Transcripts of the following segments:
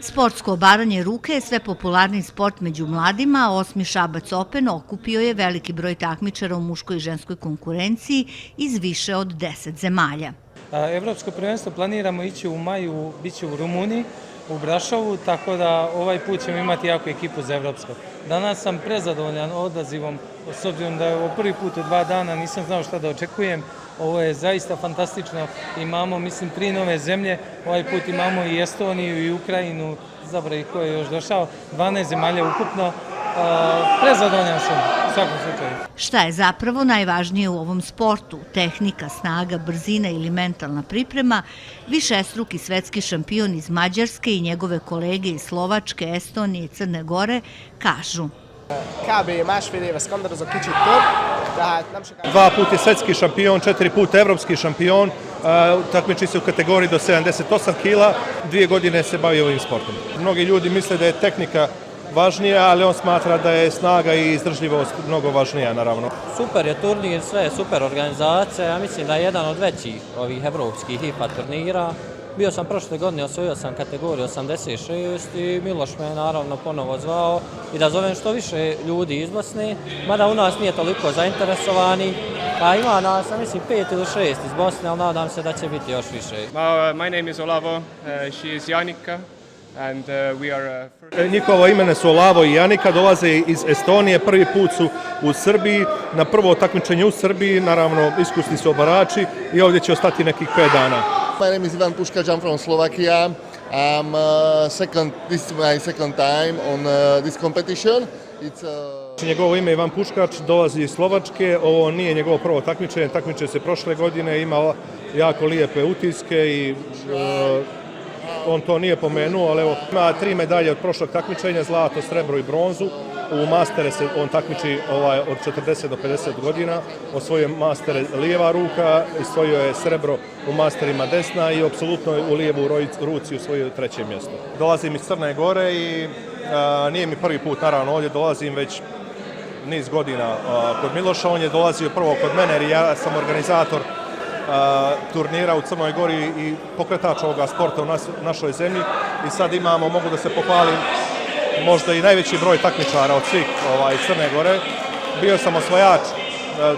Sportsko obaranje ruke je sve popularniji sport među mladima, a 8. Šabac Open okupio je veliki broj takmičara u muškoj i ženskoj konkurenciji iz više od 10 zemalja. Evropsko prvenstvo planiramo ići u maju, bit će u Rumuniji, u Brašovu, tako da ovaj put ćemo imati jaku ekipu za evropsko. Danas sam prezadovoljan odazivom, s obzirom da je ovo prvi put u 2 dana, nisam znao šta da očekujem. Ovo je zaista fantastično, imamo, mislim, 3 nove zemlje, ovaj put imamo i Estoniju i Ukrajinu, zaboravi ko je još došao, 12 zemalja ukupno. Prezadovoljan sam u svakom slučaju. Šta je zapravo najvažnije u ovom sportu? Tehnika, snaga, brzina ili mentalna priprema? Višestruki svetski šampion iz Mađarske i njegove kolege iz Slovačke, Estonije i Crne Gore kažu. Dva put je svetski šampion, 4 puta evropski šampion, takmiči se u kategoriji do 78 kila, 2 godine se bavi ovim sportom. Mnogi ljudi misle da je tehnika važnija, ali on smatra da je snaga i izdržljivost mnogo važnija, naravno. Super je turnir, sve je super organizacija, ja mislim da je jedan od većih ovih evropskih IPA turnira. Bio sam prošle godine, osvojio sam kategoriju 86 i Miloš me je naravno ponovo zvao i da zovem što više ljudi iz Bosne, mada u nas nije toliko zainteresovani, a ima nas, mislim, 5 ili 6 iz Bosne, ali nadam se da će biti još više. My name is Olavo, she is Janika. Njihova imena su Olavo i Janika, dolaze iz Estonije, prvi put su u Srbiji, na prvo takmičenje u Srbiji, naravno iskusni su obarači i ovdje će ostati nekih 5 dana. My name is Ivan Puškač, I'm from Slovakia. This is my second time on this competition. Njegovo ime je Ivan Puškač, dolazi iz Slovačke, ovo nije njegovo prvo takmičenje, takmiče se prošle godine, ima jako lijepe utiske i on to nije pomenuo, ali evo, ima 3 medalje od prošlog takmičenja, zlato, srebro i bronzu. U mastere se on takmiči od 40 do 50 godina, osvojio mastere lijeva ruka, osvojio je srebro u masterima desna i apsolutno u lijevu ruci osvojio 3. mjesto. Dolazim iz Crne Gore i nije mi prvi put, naravno, ovdje dolazim već niz godina kod Miloša. On je dolazio prvo kod mene jer ja sam organizator turnira u Crnoj Gori i pokretač ovoga sporta u našoj zemlji i sad imamo, mogu da se pohvalim, možda i najveći broj takmičara od svih iz Crne Gore. Bio sam osvajač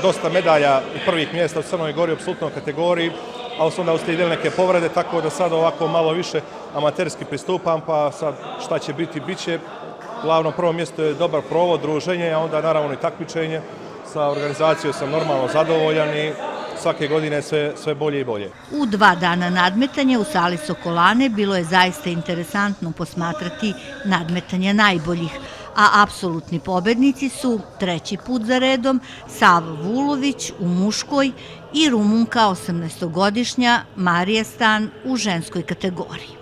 dosta medalja i prvih mjesta u Crnoj Gori u apsolutnoj kategoriji, ali su onda uslijedile neke povrede, tako da sad ovako malo više amaterski pristupam, pa sad šta će biti, bit će. Glavno prvo mjesto je dobar provod, druženje, a onda naravno i takmičenje. Sa organizacijom sam normalno zadovoljan i svake godine sve bolje i bolje. U 2 dana nadmetanja u sali Sokolane bilo je zaista interesantno posmatrati nadmetanja najboljih, a apsolutni pobednici su 3. put za redom Savo Vulović u muškoj i Rumunka 18-godišnja Marija Stan u ženskoj kategoriji.